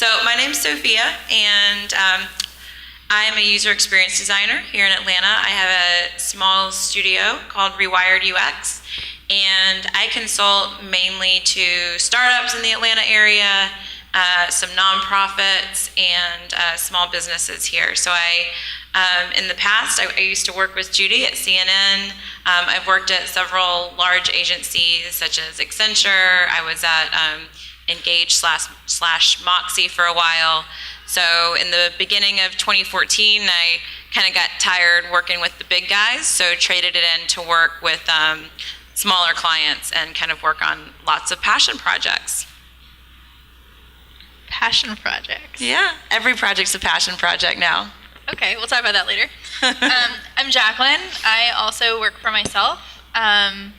So my name's Sophia, and I'm a user experience designer here in Atlanta. I have a small studio called Rewired UX, and I consult mainly to startups in the Atlanta area, some nonprofits, and small businesses here. So in the past, I used to work with Judy at CNN. I've worked at several large agencies such as Accenture. I was at Engage slash Moxie for a while. So in the beginning of 2014, I kind of got tired working with the big guys, so traded it in to work with smaller clients and kind of work on lots of passion projects. Passion projects? Yeah, every project's a passion project now. Okay, we'll talk about that later. I'm Jacklyn. I also work for myself. I'm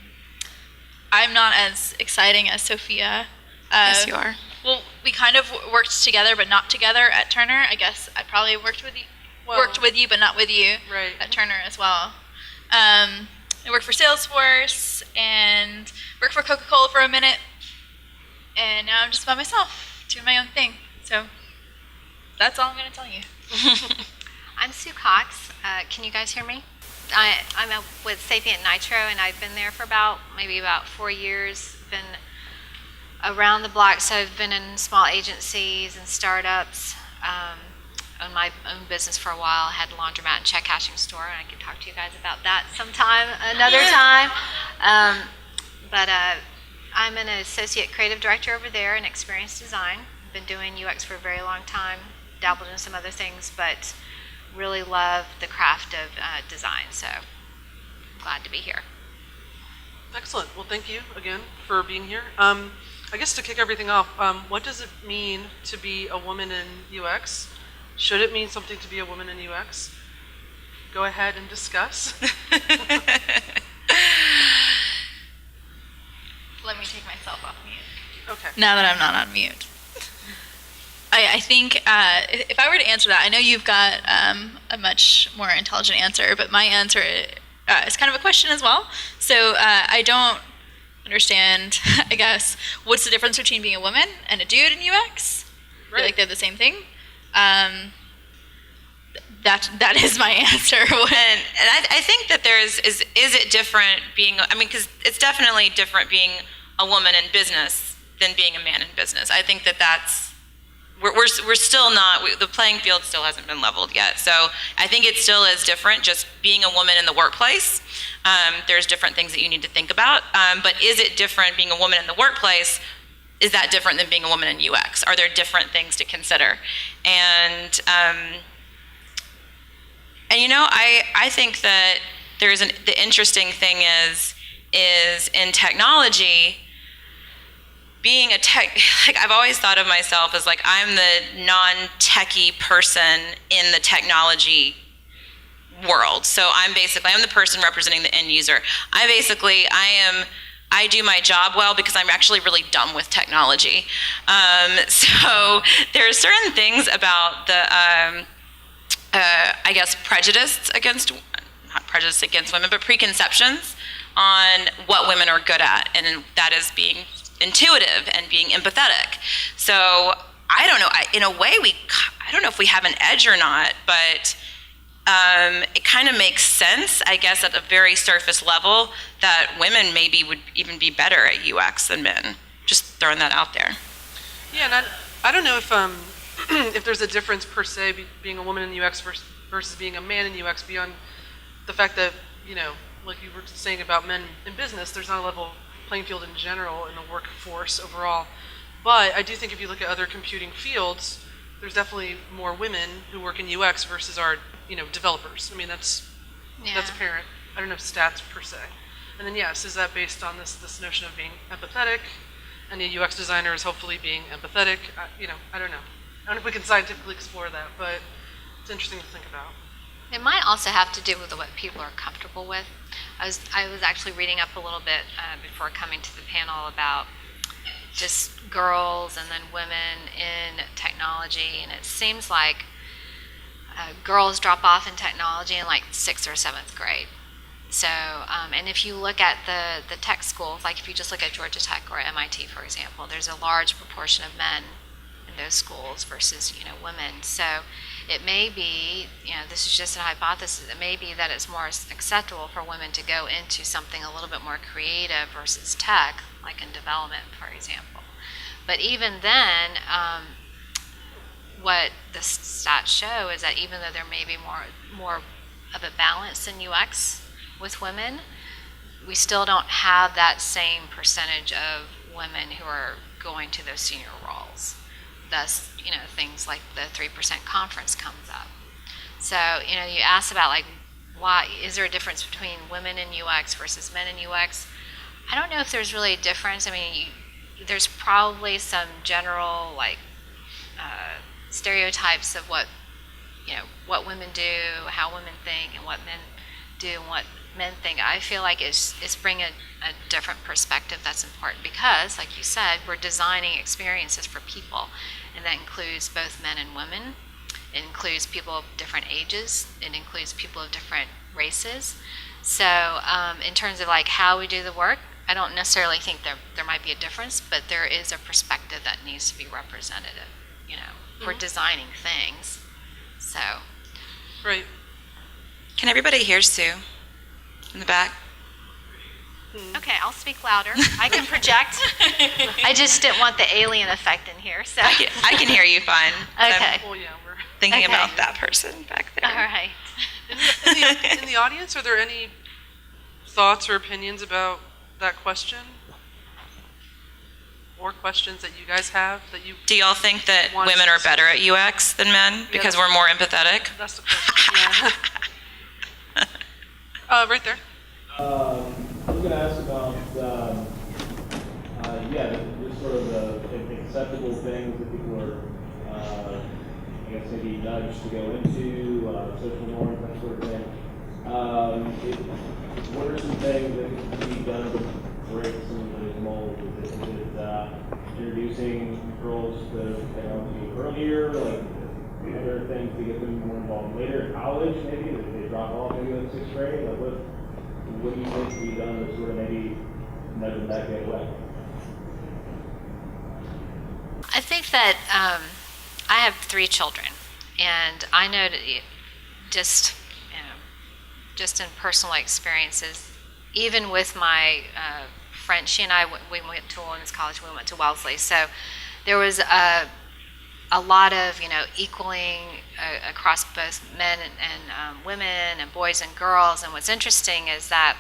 not as exciting as Sophia. Yes, you are. Well, we kind of worked together, but not together at Turner. I guess I probably worked with you, but not with you at Turner as well. I worked for Salesforce and worked for Coca-Cola for a minute, and now I'm just by myself, doing my own thing. So that's all I'm going to tell you. I'm Sue Cox. Can you guys hear me? I'm with Sapient Nitro, and I've been there for maybe about 4 years. Been around the block, so I've been in small agencies and startups. Owned my own business for a while. Had a laundromat and check cashing store, and I can talk to you guys about that sometime, another time. But I'm an associate creative director over there in experience design. Been doing UX for a very long time. Dabbled in some other things, but really love the craft of design. So glad to be here. Excellent. Well, thank you again for being here. I guess to kick everything off, what does it mean to be a woman in UX? Should it mean something to be a woman in UX? Go ahead and discuss. Let me take myself off mute. Okay. Now that I'm not on mute. I think if I were to answer that, I know you've got a much more intelligent answer, but my answer is kind of a question as well. So I don't understand, I guess, what's the difference between being a woman and a dude in UX? I feel like they're the same thing. That is my answer. And I think that is it different being, because it's definitely different being a woman in business than being a man in business. I think that's, we're still not, the playing field still hasn't been leveled yet. So I think it still is different just being a woman in the workplace. There's different things that you need to think about. But is it different being a woman in the workplace? Is that different than being a woman in UX? Are there different things to consider? And I think that the interesting thing is in technology, being a tech, I've always thought of myself as I'm the non-techie person in the technology world. So I'm the person representing the end user. I do my job well because I'm actually really dumb with technology. So there are certain things about the, not prejudice against women, but preconceptions on what women are good at, and that is being intuitive and being empathetic. So I don't know, in a way I don't know if we have an edge or not, but it kind of makes sense, I guess, at a very surface level that women maybe would even be better at UX than men. Just throwing that out there. Yeah, and I don't know if if there's a difference per se being a woman in UX versus being a man in UX beyond the fact that, like you were saying about men in business, there's not a level playing field in general in the workforce overall. But I do think if you look at other computing fields, there's definitely more women who work in UX versus our, developers. That's apparent. I don't know stats per se. And then yes, is that based on this notion of being empathetic, and a UX designer is hopefully being empathetic? I don't know. I don't know if we can scientifically explore that, but it's interesting to think about. It might also have to do with what people are comfortable with. I was actually reading up a little bit before coming to the panel about just girls and then women in technology, and it seems like girls drop off in technology in 6th or 7th grade. So, and if you look at the tech schools, if you just look at Georgia Tech or MIT, for example, there's a large proportion of men in those schools versus, women. So it may be, this is just a hypothesis, it may be that it's more acceptable for women to go into something a little bit more creative versus tech, like in development, for example. But even then, what the stats show is that even though there may be more of a balance in UX with women, we still don't have that same percentage of women who are going to those senior roles. Thus, things like the 3% conference comes up. So, you asked about like, why is there a difference between women in UX versus men in UX? I don't know if there's really a difference. I mean, there's probably some general like stereotypes of what women do, how women think, and what men do, and what men think. I feel like it's bringing a different perspective that's important because, like you said, we're designing experiences for people, and that includes both men and women. It includes people of different ages. It includes people of different races. So in terms of like how we do the work, I don't necessarily think there might be a difference, but there is a perspective that needs to be representative, for designing things. So. Right. Can everybody hear Sue in the back? Okay, I'll speak louder. I can project. I just didn't want the alien effect in here, so. I can hear you fine. Okay. Well, yeah, we're Thinking Okay. about that person back there. All right. in the audience. Are there any thoughts or opinions about that question, or questions that you guys have that you? Do y'all think that Want women to are better at UX than men because we're more empathetic? That's the question. Yeah. Right there. I was going to ask about, just sort of the acceptable things that people are, I guess maybe nudged to go into, social norms, that sort of thing. What are some things that can be done to break some of those molds? Is it introducing girls to technology earlier, like other things to get them more involved later in college, maybe, if they drop off maybe in 6th grade? Like what do you think can be done to sort of maybe nudge them back that way? I think that I have 3 children, and I know that just in personal experiences, even with my friend, she and I, we went to a women's college, we went to Wellesley, so there was a lot of, equaling across both men and women and boys and girls. And what's interesting is that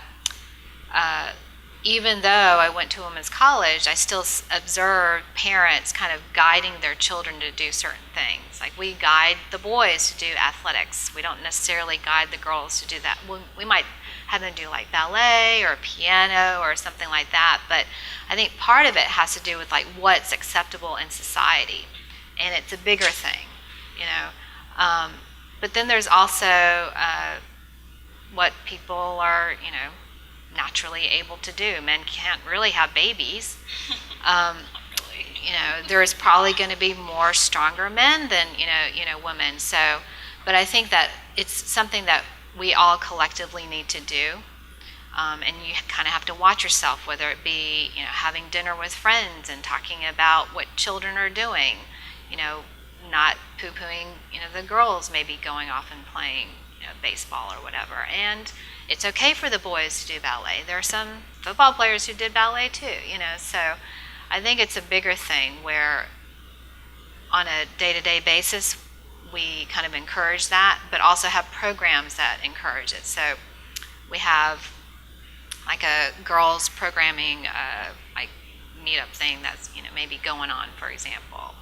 even though I went to women's college, I still observed parents kind of guiding their children to do certain things. Like we guide the boys to do athletics. We don't necessarily guide the girls to do that. We might have them do like ballet or piano or something like that. But I think part of it has to do with like what's acceptable in society. And it's a bigger thing, But then there's also what people are, naturally able to do. Men can't really have babies. There's probably going to be more stronger men than, women. So, but I think that it's something that we all collectively need to do. And you kind of have to watch yourself, whether it be, having dinner with friends and talking about what children are doing. Not poo-pooing, the girls maybe going off and playing, baseball or whatever. And it's okay for the boys to do ballet. There are some football players who did ballet too, So I think it's a bigger thing where on a day-to-day basis, we kind of encourage that, but also have programs that encourage it. So we have like a girls programming, like meetup thing that's, maybe going on, for example.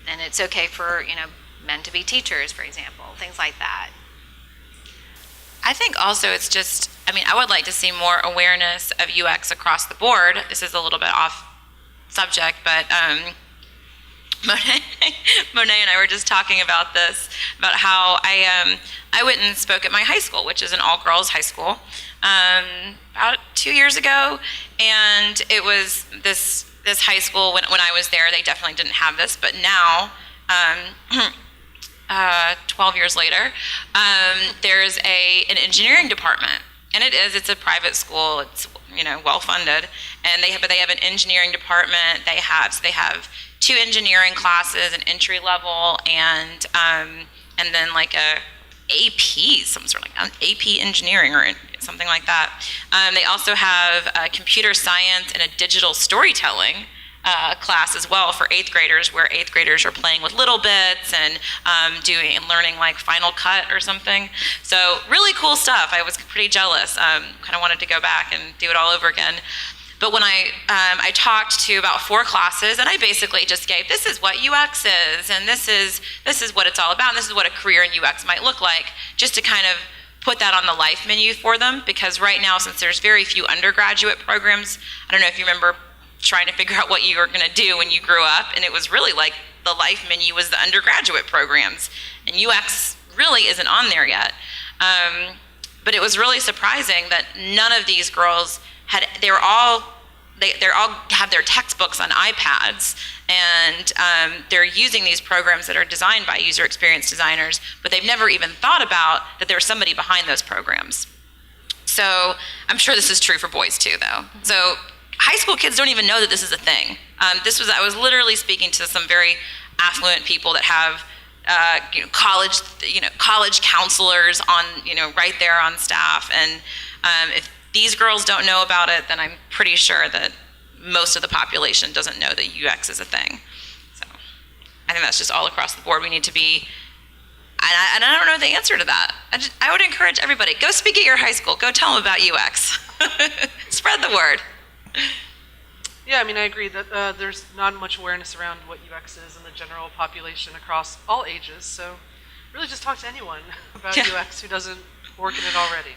And it's okay for, men to be teachers, for example, things like that. I think also it's just, I would like to see more awareness of UX across the board. This is a little bit off subject, but Monet and I were just talking about this, about how I went and spoke at my high school, which is an all-girls high school, about 2 years ago, and it was this high school, when I was there, they definitely didn't have this, but now, 12 years later, there's an engineering department. And it's a private school. It's, well funded, and they have an engineering department. They have 2 engineering classes, an entry level, and then like a AP, some sort of like an AP engineering or something like that. They also have a computer science and a digital storytelling class as well for 8th graders, where 8th graders are playing with little bits and learning like Final Cut or something. So really cool stuff. I was pretty jealous. Kind of wanted to go back and do it all over again. But when I talked to about 4 classes, and I basically just gave, this is what UX is, and this is what it's all about, and this is what a career in UX might look like, just to kind of put that on the life menu for them. Because right now, since there's very few undergraduate programs, I don't know if you remember trying to figure out what you were going to do when you grew up, and it was really like the life menu was the undergraduate programs, and UX really isn't on there yet. But it was really surprising that none of these girls they all have their textbooks on iPads, and they're using these programs that are designed by user experience designers, but they've never even thought about that there's somebody behind those programs. So I'm sure this is true for boys too, though. So high school kids don't even know that this is a thing. I was literally speaking to some very affluent people that have college counselors on, right there on staff. And if these girls don't know about it, then I'm pretty sure that most of the population doesn't know that UX is a thing. So I think that's just all across the board. We need to be, and I don't know the answer to that. I would encourage everybody, go speak at your high school. Go tell them about UX. Spread the word. Yeah, I mean, I agree that there's not much awareness around what UX is in the general population across all ages. So really just talk to anyone about UX who doesn't work in it already.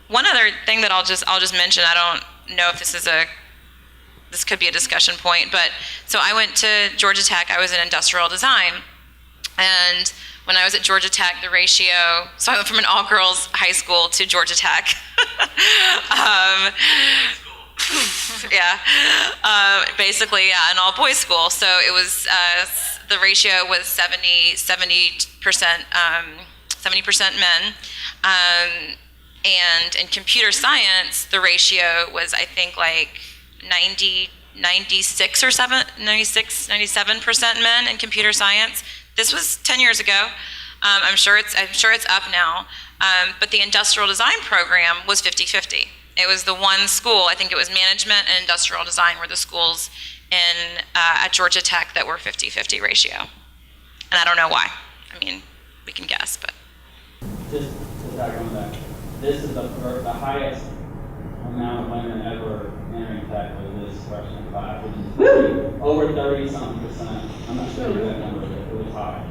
One other thing that I'll just mention, I don't know if this could be a discussion point, but so I went to Georgia Tech. I was in industrial design, and when I was at Georgia Tech, the ratio, so I went from an all-girls high school to Georgia Tech. Basically, an all-boys school. So it was, the ratio was 70% men. And in computer science, the ratio was, I think, like 97% men in computer science. This was 10 years ago. I'm sure it's up now. But the industrial design program was 50-50. It was the one school, I think it was management and industrial design were the schools at Georgia Tech that were 50-50 ratio. And I don't know why. I mean, we can guess, but. Just to back on that, this is the highest amount of women ever entering tech with this freshman class, which is over 30-something%. I'm not sure that number, but it was high.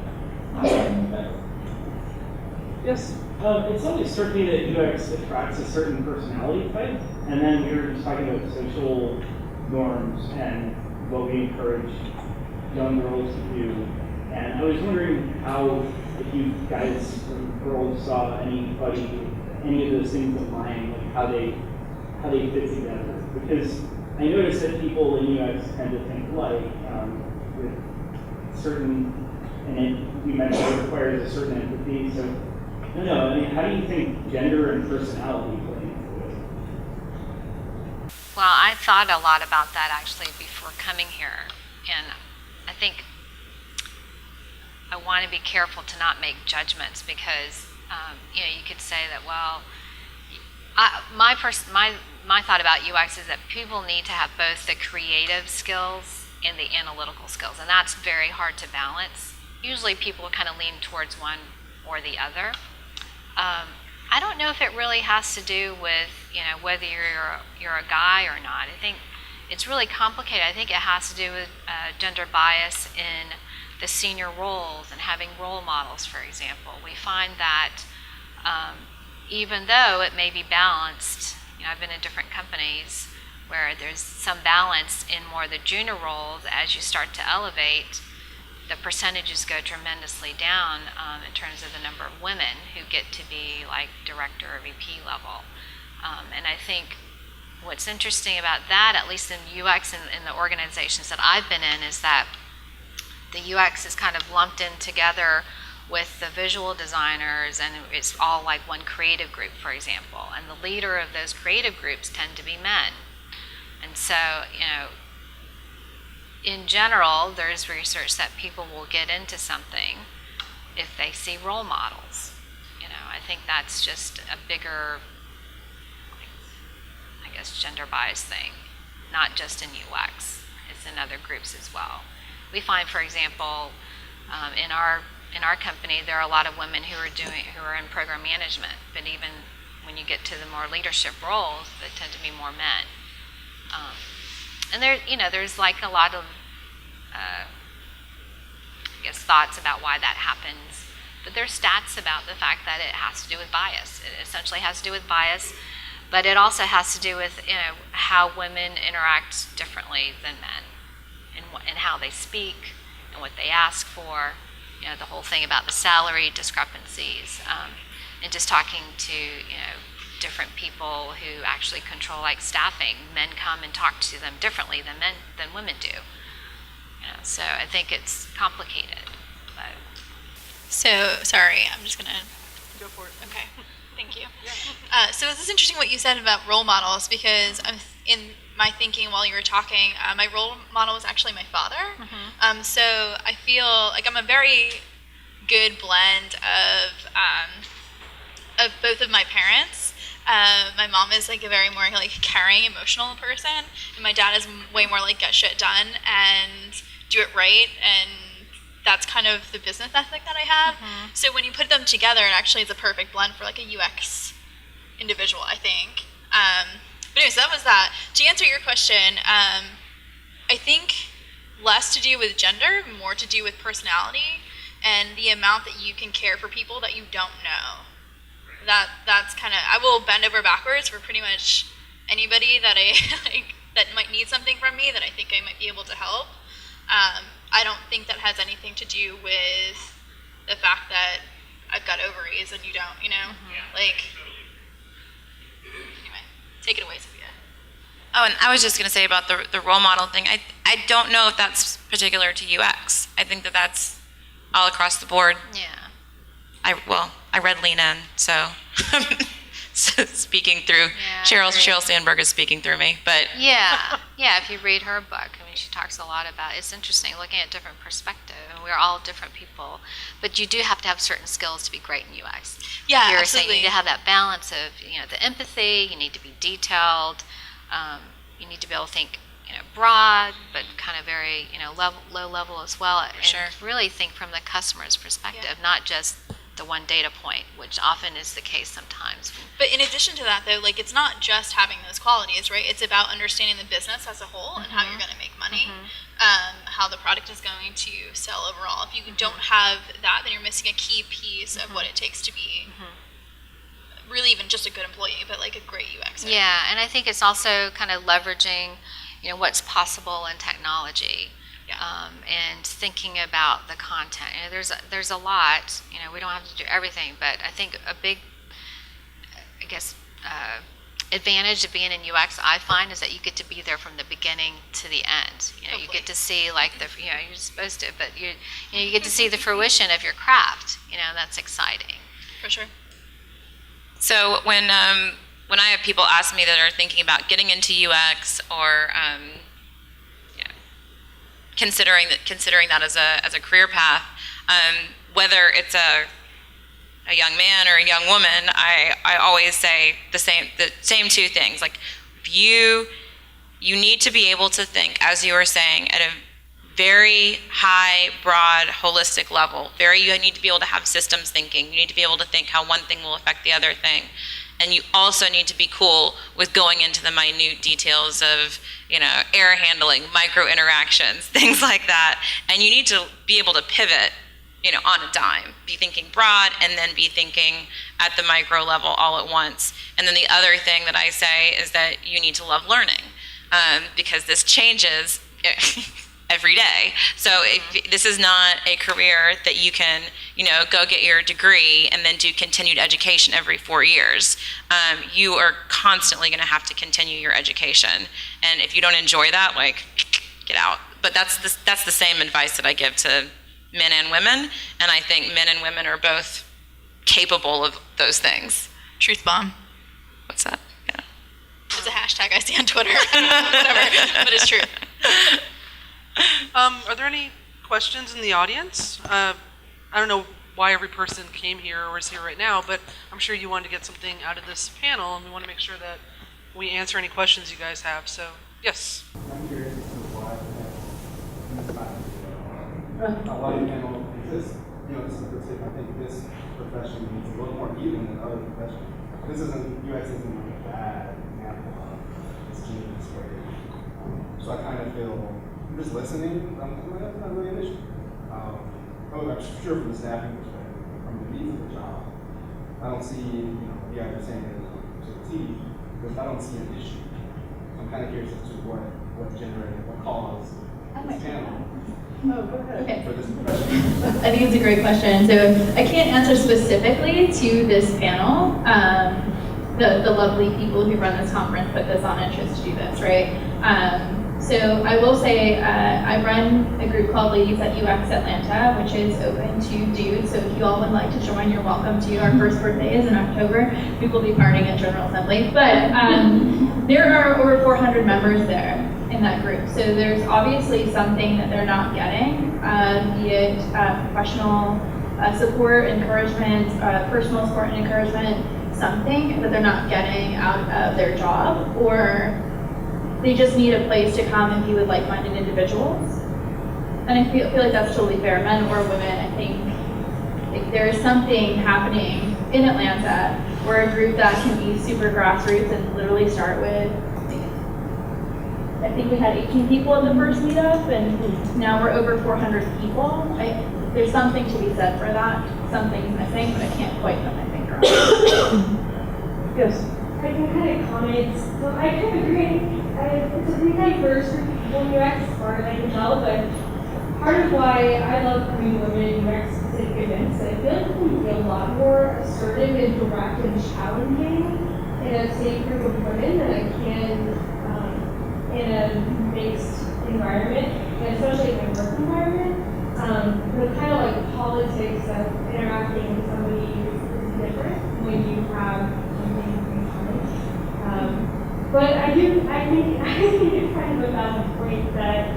Yes, it's always struck me that UX attracts a certain personality type, and then we were just talking about social norms and what we encourage young girls to do. And I was wondering how, if you guys or girls saw any of those things applying, like how they fit together. Because I noticed that people in UX tend to think alike with certain, and we mentioned it requires a certain empathy. So, I mean, how do you think gender and personality play into it? Well, I thought a lot about that actually before coming here, and I think I want to be careful to not make judgments because you could say that, well, my thought about UX is that people need to have both the creative skills and the analytical skills, and that's very hard to balance. Usually people kind of lean towards one or the other. I don't know if it really has to do with whether you're a guy or not. I think it's really complicated. I think it has to do with gender bias in the senior roles and having role models, for example. We find that even though it may be balanced, I've been in different companies where there's some balance in more the junior roles. As you start to elevate, the percentages go tremendously down in terms of the number of women who get to be like director or VP level. And I think what's interesting about that, at least in UX and in the organizations that I've been in, is that the UX is kind of lumped in together with the visual designers, and it's all like one creative group, for example, and the leader of those creative groups tend to be men. And so, in general, there's research that people will get into something if they see role models. I think that's just a bigger, I guess, gender bias thing, not just in UX, it's in other groups as well. We find, for example, in our company, there are a lot of women who are in program management, but even when you get to the more leadership roles, they tend to be more men. And there's like a lot of, I guess, thoughts about why that happens. But there's stats about the fact that it has to do with bias. It essentially has to do with bias, but it also has to do with how women interact differently than men, and how they speak and what they ask for. The whole thing about the salary discrepancies, and just talking to different people who actually control like staffing. Men come and talk to them differently than women do. So I think it's complicated. But. So, sorry, I'm just gonna... Go for it. Okay, thank you. So this is interesting what you said about role models, because in my thinking while you were talking, my role model was actually my father. Mm-hmm. So I feel like I'm a very good blend of both of my parents. My mom is like a very more like caring, emotional person, and my dad is way more like get shit done and do it right, and that's kind of the business ethic that I have. Mm-hmm. So when you put them together, it actually is a perfect blend for like a UX individual, I think. But anyway, so that was that. To answer your question, I think less to do with gender, more to do with personality and the amount that you can care for people that you don't know. That's kind of, I will bend over backwards for pretty much anybody that I like that might need something from me that I think I might be able to help. I don't think that has anything to do with the fact that I've got ovaries and you don't, Mm-hmm. like, anyway, take it away, Sophia. Oh, and I was just going to say about the role model thing. I don't know if that's particular to UX. I think that's all across the board. Yeah. I read Lean In, so, so speaking through Yeah, Sheryl Sandberg is speaking through me. But Yeah, if you read her book, she talks a lot about, it's interesting looking at different perspective, and we're all different people, but you do have to have certain skills to be great in UX. Yeah, like you were absolutely. saying, you need to have that balance of, the empathy, you need to be detailed, you need to be able to think, broad, but kind of very, low level as well, and sure. really think from the customer's perspective, Yeah. not just the one data point, which often is the case sometimes. But in addition to that, though, like, it's not just having those qualities, right? It's about understanding the business as a whole and how you're going to make money, how the product is going to sell overall. If you don't have that, then you're missing a key piece of what it takes to be really even just a good employee, but like a great UX. Yeah, and I think it's also kind of leveraging, what's possible in technology. Yeah. And thinking about the content. There's a lot. We don't have to do everything, but I think a big, advantage of being in UX, I find, is that you get to be there from the beginning to the end. You get to see like you're supposed to, but you get to see the fruition of your craft. That's exciting. For sure. so when I have people ask me that are thinking about getting into UX or considering that as a career path, whether it's a young man or a young woman, I always say the same two things. Like, you need to be able to think, as you were saying, at a very high, broad, holistic level. You need to be able to have systems thinking. You need to be able to think how one thing will affect the other thing. And you also need to be cool with going into the minute details of, air handling, micro interactions, things like that. And you need to be able to pivot, on a dime. Be thinking broad and then be thinking at the micro level all at once. And then the other thing that I say is that you need to love learning, because this changes every day. So if this is not a career that you can, go get your degree and then do continued education every 4 years. You are constantly going to have to continue your education. And if you don't enjoy that, like, get out. But that's the same advice that I give to men and women, and I think men and women are both capable of those things. Truth bomb. What's that? Yeah. It's a hashtag I see on Twitter. Whatever, but it's true. Are there any questions in the audience? I don't know why every person came here or is here right now, but I'm sure you wanted to get something out of this panel, and we want to make sure that we answer any questions you guys have. So, yes. I'm curious as to why the panel exists. I think this profession needs a little more even than other professions. UX isn't like a bad example of this gene squared. So I kind of feel, I'm just listening, that's not really an issue. I'm sure from the staffing perspective, from the needs of the job, I don't see, you guys are saying it to the T, because I don't see an issue. I'm kind of curious as to what generated, what caused this panel. Okay. For this profession. I think it's a great question. So I can't answer specifically to this panel. The lovely people who run this conference put this on and chose to do this, right? So I will say I run a group called Ladies at UX Atlanta, which is open to dudes. So if you all would like to join, you're welcome to. Our first birthday is in October. We will be partying at General Assembly. But there are over 400 members there in that group. So there's obviously something that they're not getting, be it professional support, encouragement, personal support and encouragement, something that they're not getting out of their job, or they just need a place to come and be with like-minded individuals. And I feel like that's totally fair, men or women. I think there is something happening in Atlanta where a group that can be super grassroots and literally start with, I think we had 18 people at the first meetup, and now we're over 400 people. There's something to be said for that. Something's missing, but I can't quite put my finger on it. Yes. I can kind of comment. So I kind of agree. It's a pretty diverse group of people in UX, as far as I can tell, but part of why I love coming women in UX specific events, I feel like we can be a lot more assertive and direct and challenging in a safe group of women than I can in a mixed environment, and especially in a work environment. The kind of like politics of interacting with somebody is different when you have something in common. But I think it's kind of a valid point that,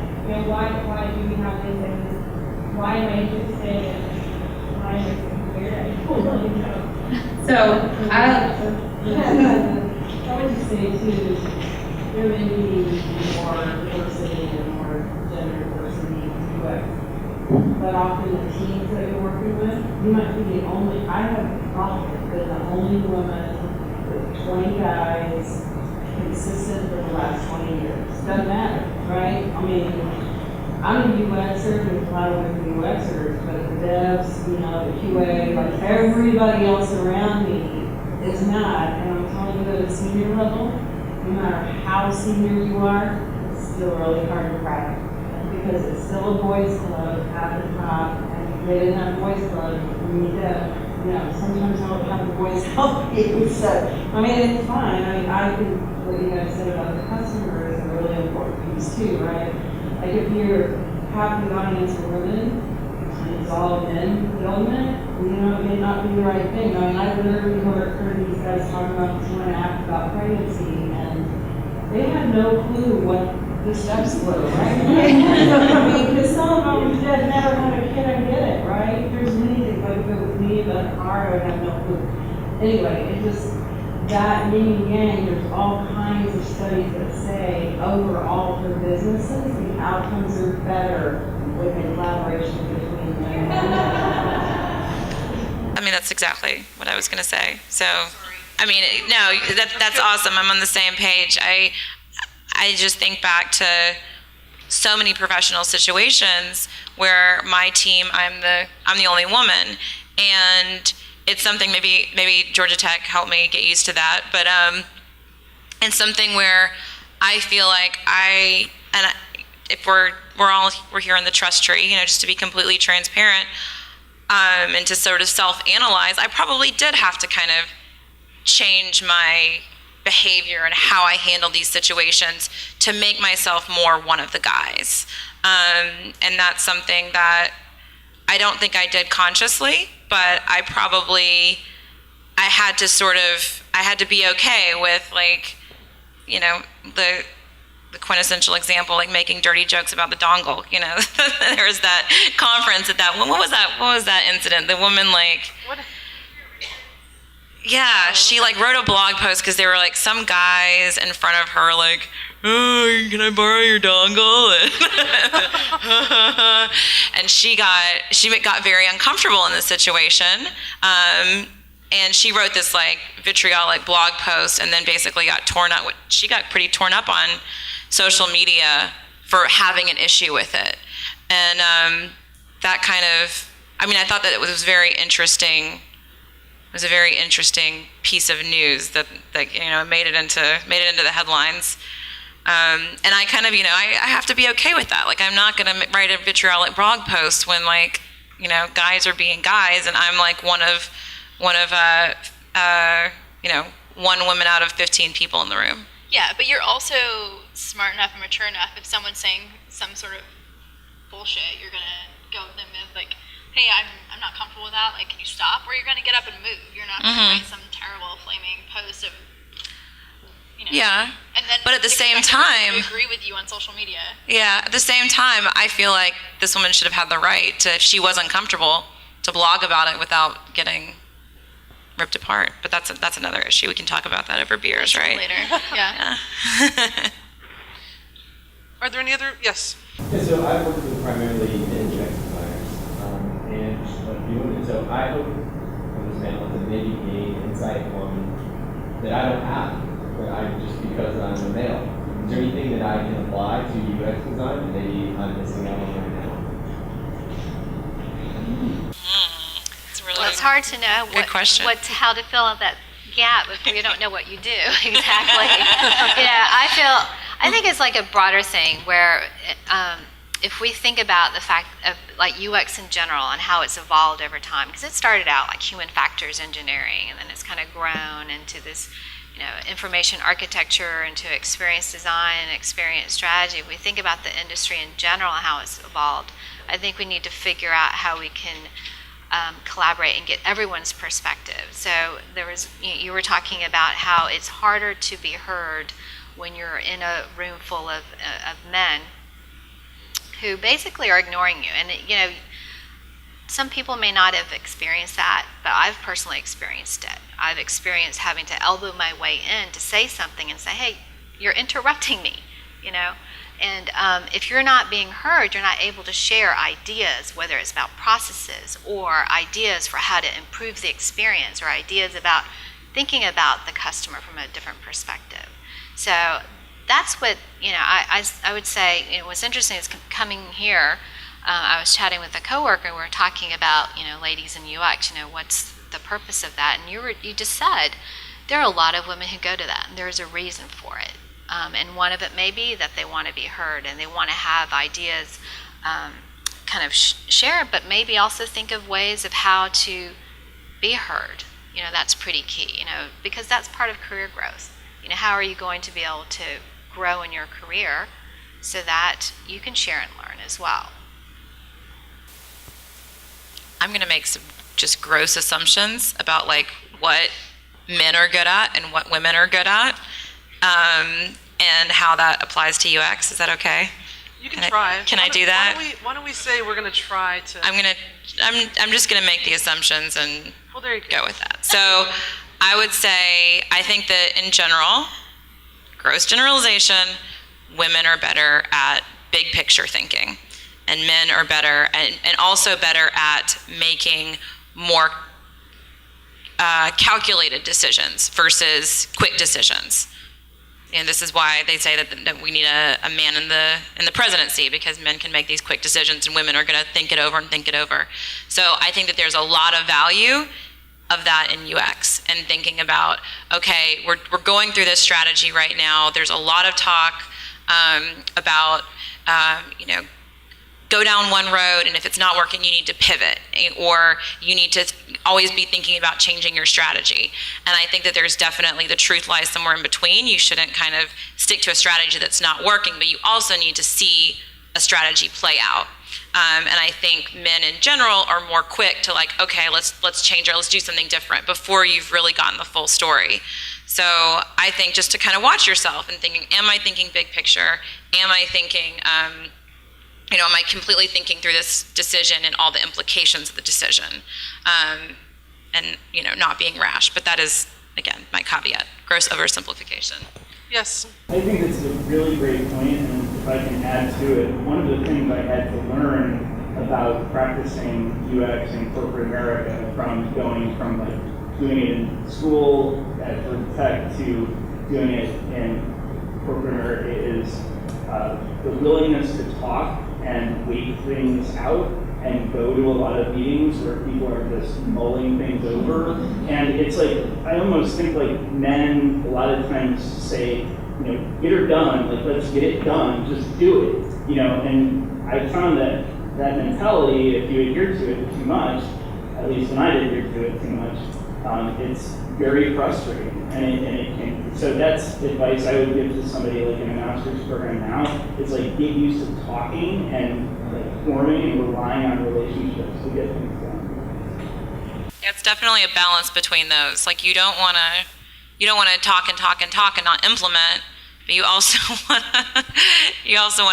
why do we have this, and why am I interested, and why am I so weird? I don't really know. So, I would just say too, there may be more diversity and more gender diversity in UX, but often the teams that you're working with, you might be the only, I have often been the only woman with 20 guys consistent for the last 20 years. Doesn't matter, right? I mean, I'm a UXer, there's a lot of women UXers, but the devs, the QA, like everybody else around me is not, and I'm telling you at a senior level, no matter how senior you are, it's still really hard to crack because it's still a boys club at the top, and they didn't have a boys club. We need to, sometimes I don't have the boys help you. So, I mean, it's fine. I think what you guys said about the customer is a really important piece too, right? Like if you're half the audience are women, and it's all men development, it may not be the right thing. I mean, I literally heard these guys talking about this one app about pregnancy, and they had no clue what the steps were, right? I mean, because some of them that never had a kid, I get it, right? There's many things, like if it was me, but a car, I would have no clue. Anyway, it just, that yin and yang, there's all kinds of studies that say overall for businesses, the outcomes are better with a collaboration between men and women. I mean, that's exactly what I was going to say. So, I mean, no, that's awesome. I'm on the same page. I just think back to so many professional situations where my team, I'm the only woman, and it's something maybe Georgia Tech helped me get used to that, but it's something where I feel like if we're here in the trust tree, just to be completely transparent, and to sort of self-analyze, I probably did have to kind of change my behavior and how I handle these situations to make myself more one of the guys. And that's something that I don't think I did consciously, but I had to be okay with, like, you know, the quintessential example, like making dirty jokes about the dongle. You know, there was that conference at that. What was that incident? The woman, like, yeah, she like wrote a blog post because there were like some guys in front of her, like, oh, can I borrow your dongle? And she got very uncomfortable in this situation. And she wrote this like vitriolic blog post, and then basically she got pretty torn up on social media for having an issue with it. And that kind of, I mean, I thought that it was very interesting. It was a very interesting piece of news that you know, made it into the headlines. And I kind of, you know, I have to be okay with that. Like, I'm not going to write a vitriolic blog post when, like, you know, guys are being guys, and I'm like one of you know, one woman out of 15 people in the room. Yeah, but you're also smart enough and mature enough. If someone's saying some sort of bullshit, you're gonna go with them and like, hey, I'm not comfortable with that. Like, can you stop? Or you're gonna get up and move. You're not gonna write some terrible flaming post of, you know. Yeah. And then, but at the same I time, agree with you on social media. Yeah. At the same time, I feel like this woman should have had the right to, if she was uncomfortable, to blog about it without getting ripped apart. But that's another issue. We can talk about that over beers, right? Later. Yeah. Are there any other? Yes. Yeah, so I've worked with primarily UX designers, and a few women. So I hope from this panel to maybe gain insight on that I don't have, but I just because I'm a male. Is there anything that I can apply to UX design that maybe I'm missing out on right now? Well, it's hard to know how to fill out that gap if you don't know what you do exactly. I think it's like a broader thing where if we think about the fact of like UX in general and how it's evolved over time, because it started out like human factors engineering, and then it's kind of grown into this, you know, information architecture, into experience design and experience strategy. If we think about the industry in general and how it's evolved, I think we need to figure out how we can collaborate and get everyone's perspective. So you were talking about how it's harder to be heard when you're in a room full of men who basically are ignoring you. And you know, some people may not have experienced that, but I've personally experienced it. I've experienced having to elbow my way in to say something and say, hey, you're interrupting me, you know. And if you're not being heard, you're not able to share ideas, whether it's about processes or ideas for how to improve the experience, or ideas about thinking about the customer from a different perspective. So that's what, you know, I would say, you know, what's interesting is coming here, I was chatting with a coworker, we were talking about, you know, ladies in UX, you know, what's the purpose of that? And you just said, there are a lot of women who go to that, and there's a reason for it. And one of it may be that they want to be heard and they want to have ideas kind of share, but maybe also think of ways of how to be heard. You know, that's pretty key, you know, because that's part of career growth. You know, how are you going to be able to grow in your career so that you can share and learn as well? I'm going to make some just gross assumptions about like what men are good at and what women are good at. And how that applies to UX. Is that okay? You can try. Can I do that? Why don't we say we're going to try to? I'm just going to make the assumptions and there you go with that. So I would say, I think that in general, gross generalization, women are better at big picture thinking, and men are better and also better at making more calculated decisions versus quick decisions. And this is why they say that we need a man in the presidency, because men can make these quick decisions and women are going to think it over. So I think that there's a lot of value of that in UX, and thinking about, okay, we're going through this strategy right now. There's a lot of talk about, you know, go down one road, and if it's not working, you need to pivot, or you need to always be thinking about changing your strategy. And I think that there's definitely, the truth lies somewhere in between. You shouldn't kind of stick to a strategy that's not working, but you also need to see a strategy play out. And I think men in general are more quick to like, okay, let's change it, let's do something different before you've really gotten the full story. So I think just to kind of watch yourself and thinking, am I thinking big picture? Am I thinking, am I completely thinking through this decision and all the implications of the decision? And, not being rash. But that is, again, my caveat, gross oversimplification. Yes. I think it's a really great point, and if I can add to it, one of the things I had to learn about practicing UX in corporate America from going from like doing it in school for tech to doing it in corporate America is the willingness to talk and wait things out and go to a lot of meetings where people are just mulling things over. And it's like, I almost think like men a lot of times say, get her done, like let's get it done, just do it. And I found that mentality, if you adhere to it too much, at least when I adhere to it too much, it's very frustrating. And it can, so that's advice I would give to somebody like in a master's program now. It's like get used to talking and like forming and relying on relationships to get things done. Yeah, it's definitely a balance between those. Like you don't want to talk and not implement, but you also want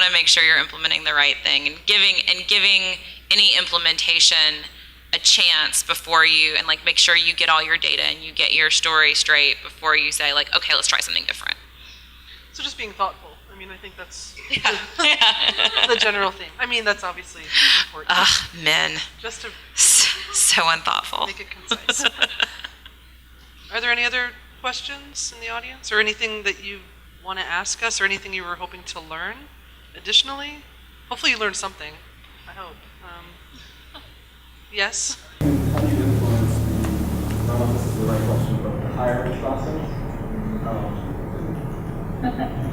to make sure you're implementing the right thing and giving any implementation a chance before you, and like make sure you get all your data and you get your story straight before you say like, okay, let's try something different. So just being thoughtful. I mean, I think that's the general theme. I mean, that's obviously important. Ugh, men. Just to so unthoughtful. make it concise. Are there any other questions in the audience, or anything that you want to ask us, or anything you were hoping to learn additionally? Hopefully you learned something, I hope. Yes? How do you influence I don't know if this is the right question, but the hiring process?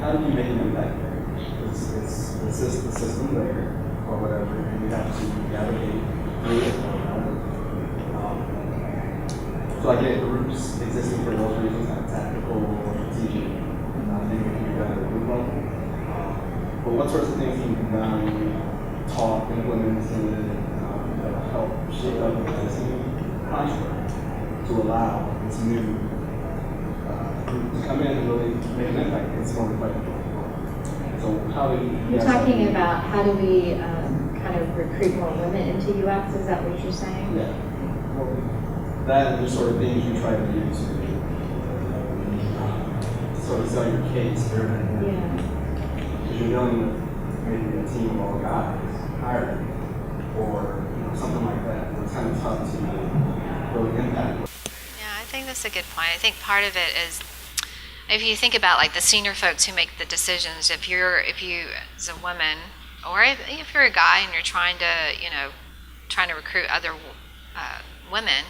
How do you make an impact there? It's the system there, or whatever, and you have to navigate through it or around it. So I get groups existing for those reasons, like tactical or strategic, and I think it can be done at a group level. But what sorts of things can be done, taught, implemented, that help shape up this new contract to allow this new group to come in and really make an impact? It's more like, so how do you... You're talking about how do we kind of recruit more women into UX, is that what you're saying? Yeah. Well, that and the sort of things you try to do to sort of sell your case. Yeah. Because you're dealing with maybe a team of all guys hiring or something like that. It's kind of tough to really impact. Yeah, I think that's a good point. I think part of it is, if you think about like the senior folks who make the decisions, if you as a woman, or if you're a guy and you're trying to recruit other women,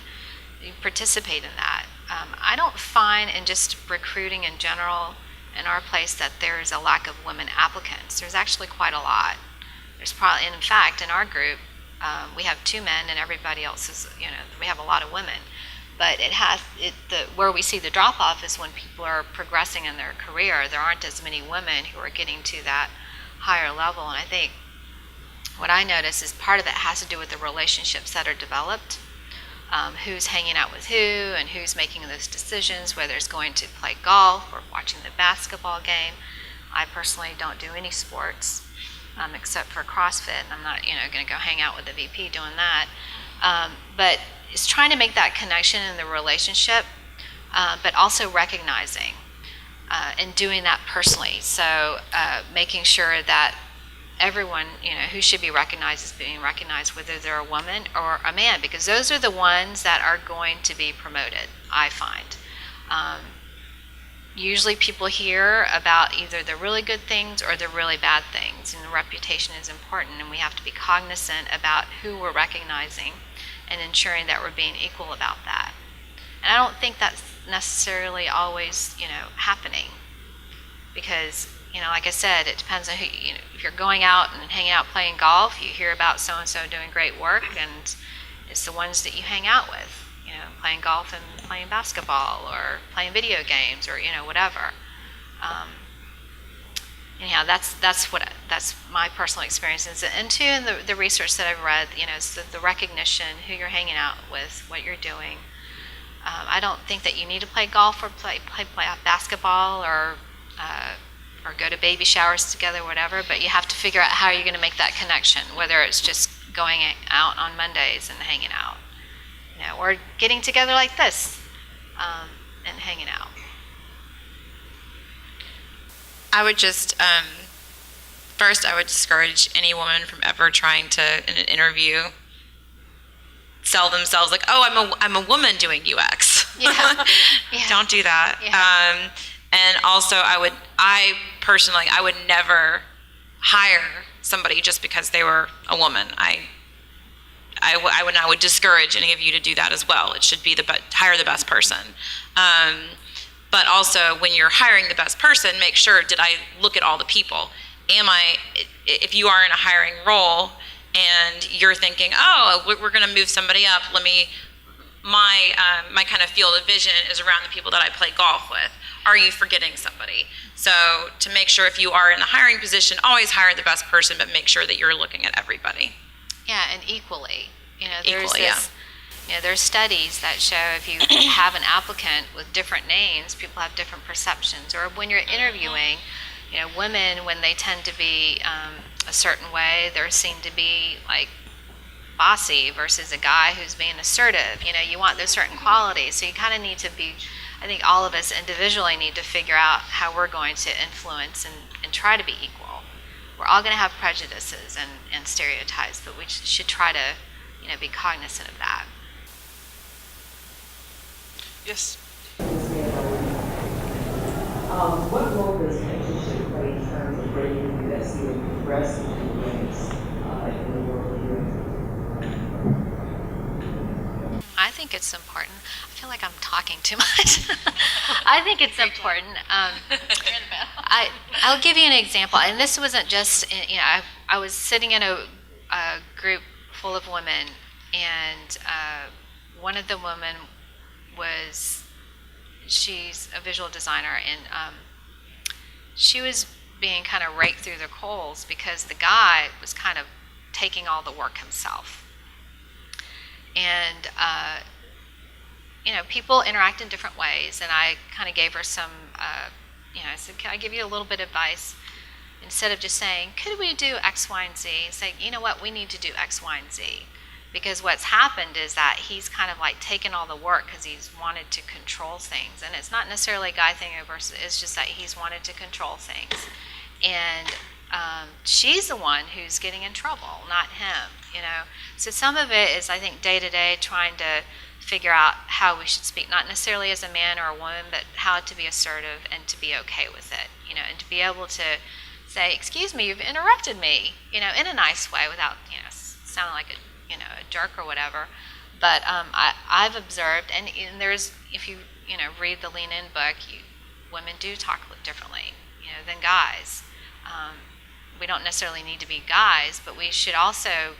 you participate in that. I don't find in just recruiting in general in our place that there's a lack of women applicants. There's actually quite a lot. There's probably, and in fact, in our group, we have 2 men and everybody else is, we have a lot of women. But where we see the drop off is when people are progressing in their career. There aren't as many women who are getting to that higher level. And I think what I notice is part of it has to do with the relationships that are developed. Who's hanging out with who and who's making those decisions, whether it's going to play golf or watching the basketball game. I personally don't do any sports except for CrossFit. I'm not going to go hang out with the VP doing that. But it's trying to make that connection in the relationship, but also recognizing and doing that personally. So making sure that everyone, who should be recognized is being recognized, whether they're a woman or a man, because those are the ones that are going to be promoted, I find. Usually people hear about either the really good things or the really bad things, and the reputation is important, and we have to be cognizant about who we're recognizing and ensuring that we're being equal about that. And I don't think that's necessarily always, happening, because like I said, it depends on who, if you're going out and hanging out playing golf, you hear about so-and-so doing great work, and it's the ones that you hang out with, playing golf and playing basketball or playing video games or, whatever. anyhow, that's my personal experiences. And two, in the research that I've read, is the recognition, who you're hanging out with, what you're doing. I don't think that you need to play golf or play basketball or go to baby showers together, whatever, but you have to figure out how you're going to make that connection, whether it's just going out on Mondays and hanging out, or getting together like this and hanging out. I would just, first, I would discourage any woman from ever trying to, in an interview, sell themselves like, oh, I'm a woman doing UX. Yeah. Don't do that. Yeah. And also, I personally would never hire somebody just because they were a woman. I would discourage any of you to do that as well. It should be hire the best person. But also, when you're hiring the best person, make sure, did I look at all the people? If you are in a hiring role and you're thinking, oh, we're going to move somebody up, my kind of field of vision is around the people that I play golf with. Are you forgetting somebody? So to make sure, if you are in the hiring position, always hire the best person, but make sure that you're looking at everybody. Yeah, and equally. Equally, There's studies that show if you have an applicant with different names, people have different perceptions. Or when you're interviewing, women, when they tend to be a certain way, they're seen to be like bossy versus a guy who's being assertive. You want those certain qualities. So you kind of need to be, I think all of us individually need to figure out how we're going to influence and try to be equal. We're all going to have prejudices and stereotypes, but we should try to, be cognizant of that. Yes. What role does mentorship play in terms of bringing you that skill to progress in the world of UX? I think it's important. I feel like I'm talking too much. I think it's important. I'll give you an example, and this wasn't just, I was sitting in a group full of women, and one of the women she's a visual designer, and she was being kind of raked through the coals because the guy was kind of taking all the work himself. And people interact in different ways, and I kind of gave her some I said, can I give you a little bit of advice? Instead of just saying, could we do X, Y, and Z, say, you know what, we need to do X, Y, and Z. Because what's happened is that he's kind of like taken all the work because he's wanted to control things. And it's not necessarily a guy thing, it's just that he's wanted to control things. And she's the one who's getting in trouble, not him, So some of it is, I think, day to day trying to figure out how we should speak, not necessarily as a man or a woman, but how to be assertive and to be okay with it, and to be able to say, excuse me, you've interrupted me, in a nice way without, sounding like a jerk or whatever. But I've observed, and there's, if you, read the Lean In book, women do talk differently, than guys. We don't necessarily need to be guys, but we should also,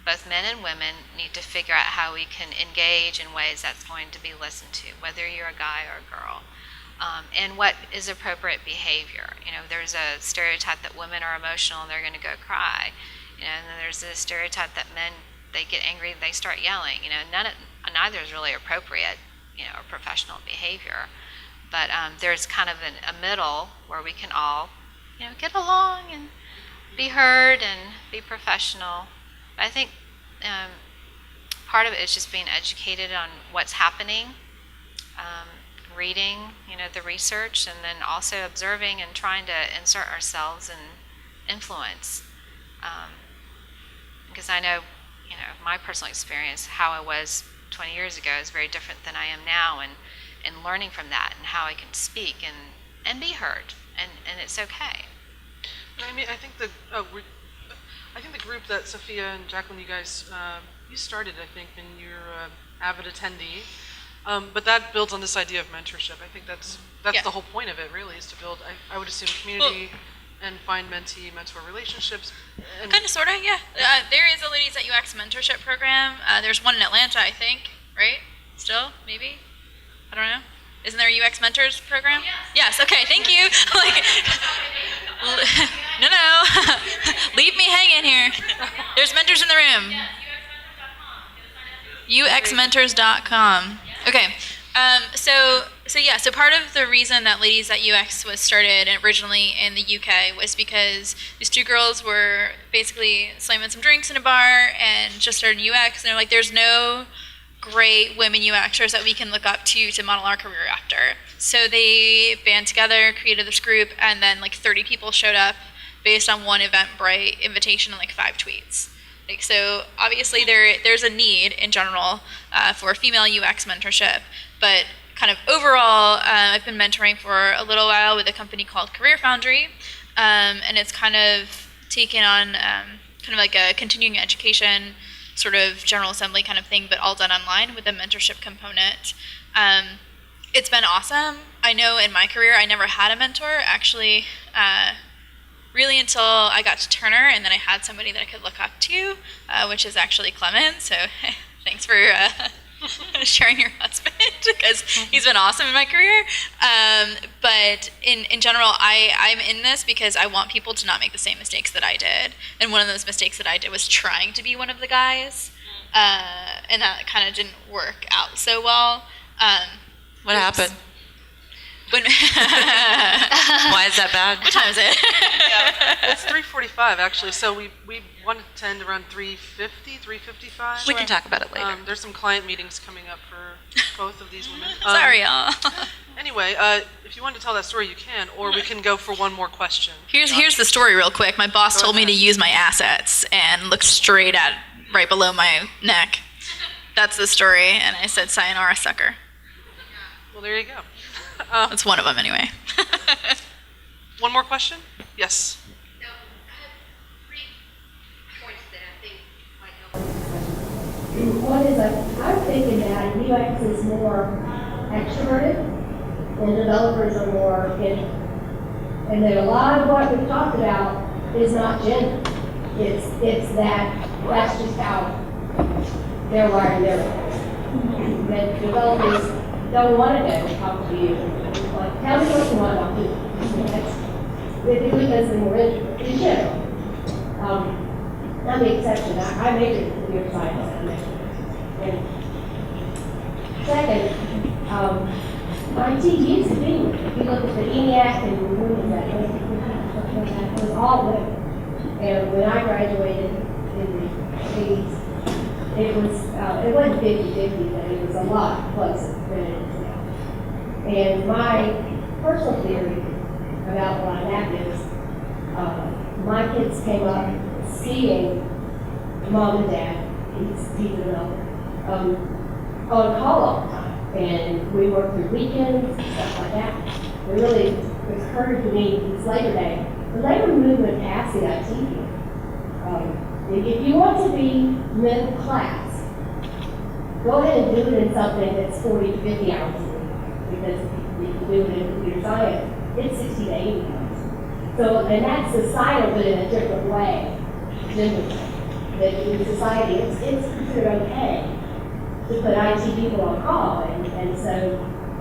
both men and women, need to figure out how we can engage in ways that's going to be listened to, whether you're a guy or a girl. And what is appropriate behavior. There's a stereotype that women are emotional and they're going to go cry. And then there's a stereotype that men, they get angry, they start yelling. Neither is really appropriate, or professional behavior. But there's kind of a middle where we can all, get along and be heard and be professional. But I think part of it is just being educated on what's happening, reading, the research, and then also observing and trying to insert ourselves and influence. Because I know, my personal experience, how I was 20 years ago is very different than I am now, and learning from that and how I can speak and be heard, and it's okay. I think the group that Sophia and Jacklyn, you guys, you started, I think, and you're an avid attendee. But that builds on this idea of mentorship. I think that's the whole point of it, really, is to build, I would assume, community and find mentee-mentor relationships. Kind of, sort of, yeah. There is a Ladies at UX mentorship program. There's one in Atlanta, I think, right? Still, maybe? I don't know. Isn't there a UX mentors program? Yes, okay, thank you. in here. There's mentors in the room. uxmentors.com. Okay. So part of the reason that Ladies at UX was started originally in the UK was because these two girls were basically slamming some drinks in a bar and just started UX, and they're like, there's no great women UXers that we can look up to model our career after. So they band together, created this group, and then like 30 people showed up based on one Eventbrite invitation and like 5 tweets. Like, so obviously there's a need in general for female UX mentorship, but kind of overall, I've been mentoring for a little while with a company called Career Foundry, and it's kind of taken on kind of like a continuing education sort of General Assembly kind of thing, but all done online with a mentorship component. It's been awesome. I know in my career I never had a mentor, actually, really until I got to Turner, and then I had somebody that I could look up to, which is actually Clement, so thanks for sharing your husband, because he's been awesome in my career. But in general, I'm in this because I want people to not make the same mistakes that I did. And one of those mistakes that I did was trying to be one of the guys, and that kind of didn't work out so well. What happened? Why is that bad? What time is it? Yeah, it's 3:45 actually, so we wanted to end around 3:50, 3:55. We can talk about it later. There's some client meetings coming up for both of these women. Sorry, y'all. Anyway, if you want to tell that story, you can, or we can go for one more question. Here's the story real quick. My boss told me to use my assets and look straight at right below my neck. That's the story, and I said, sayonara, sucker. Well, there you go. That's one of them anyway. One more question? Yes. So, I have 3 points that I think might help. One is I'm thinking that UX is more extroverted and developers are more introverted. And that a lot of what we've talked about is not gender. It's that's just how they're wired and everything. That developers don't want to go talk to you. Like, tell me what you want to talk to you. Because they're more introverted in general. I'm the exception. I majored in computer science. And second, IT used to be, if you look at the ENIAC and removing that, it was all women. And when I graduated in the 80s, it wasn't 50-50, but it was a lot closer than it is now. And my personal theory about why that is, my kids came up seeing mom and dad, he's a developer, on call all the time. And we worked through weekends and stuff like that. It really occurred to me this Labor Day, the labor movement passed the IT field. If you want to be middle class, go ahead and do it in something that's 40 to 50 hours a week. Because if you do it in computer science, it's 60 to 80 hours. So, and that's societal, but in a different way. That in society, it's considered okay to put IT people on call, and so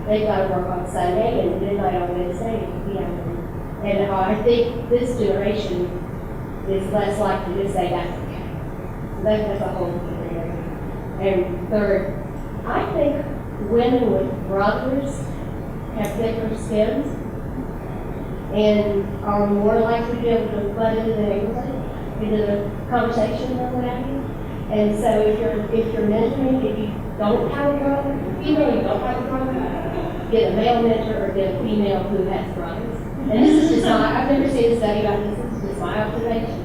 they've got to work on Sunday and midnight on Wednesday. And I think this generation is less likely to say that's okay. So that's a whole different area. And third, I think women with brothers have thicker skins and are more likely to be able to butt into the neighborhood, into the conversation or what have you. And so if you're mentoring, if you don't have a brother, female, you don't have a brother, get a male mentor or get a female who has brothers. And this is just I've never seen a study about this, this is just my observation.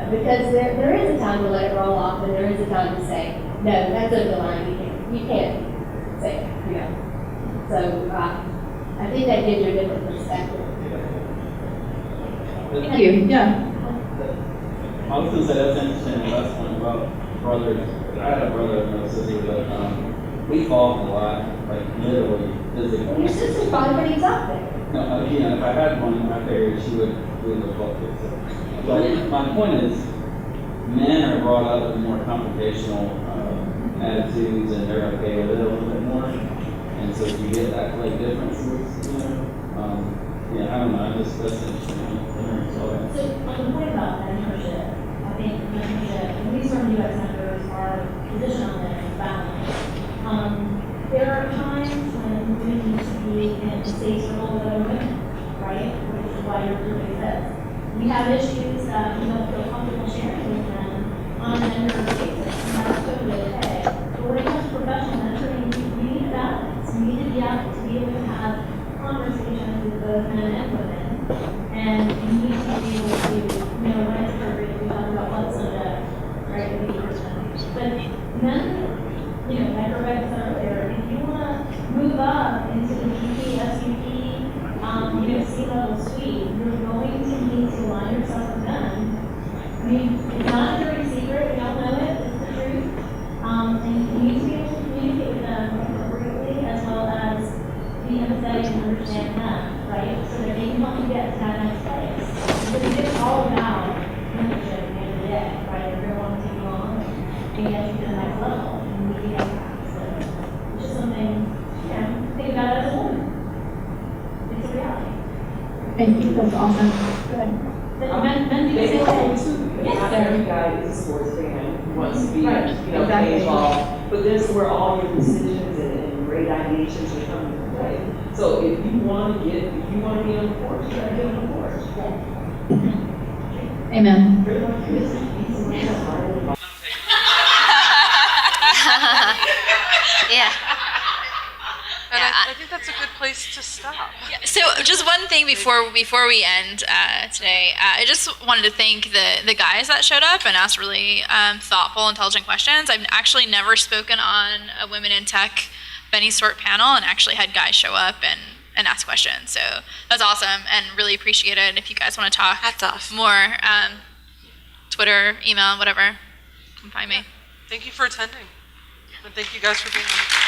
Because there is a time to let it roll off, and there is a time to say, no, that's over the line, you can't say it, you know. So I think that gives you a different perspective. Thank you. Yeah. I was going to say that's interesting. That's one about brothers. I had a brother and a sister, but we fought a lot, like literally, physically. Your sister's probably pretty tough there. No, if I had one, I figured she would have fought it. But my point is, men are brought up with more confrontational attitudes, and they're okay with it a little bit more. And so if you get that like differences, you know, yeah, I don't know. That's interesting. So on the point about mentorship, I think we have issues that we don't feel comfortable sharing with them on an regular basis, and that's totally okay. But when it comes to professional mentoring, you need a balance. You need to be able to have conversations with both men and women, and you need to be able to, when it's appropriate, we talk about what's on deck, right, with the person. But men, like Rebecca said earlier, if you want to move up into the VP, SVP, C-level suite, you're going to need to align yourself with them. I mean, it's not a dirty secret, we all know it, it's the truth. And you need to be able to communicate with them appropriately as well as be empathetic and understand them, right? So that they can help you get to that next place. Because it's all about mentorship at the end of the day, right? They're going to want to take you on and get you to the next level. And we can get that. So it's just something, think about it as a woman. It's a reality. Thank you, that's awesome. Good. Men do the same thing. Not every guy is a sports fan who wants to be, Exactly. involved. But this is where all your decisions and great ideations are coming into play. So if you want to be on the course, you gotta get on the course. Amen. Pretty much this is Yeah. And Yeah, I think that's a good place to stop. So just one thing before we end today, I just wanted to thank the guys that showed up and asked really thoughtful, intelligent questions. I've actually never spoken on a Women in Tech of any sort panel and actually had guys show up and ask questions. So that's awesome and really appreciate it. If you guys want to talk Hats off. more, Twitter, email, whatever, come find me. Thank you for attending. And thank you guys for being on the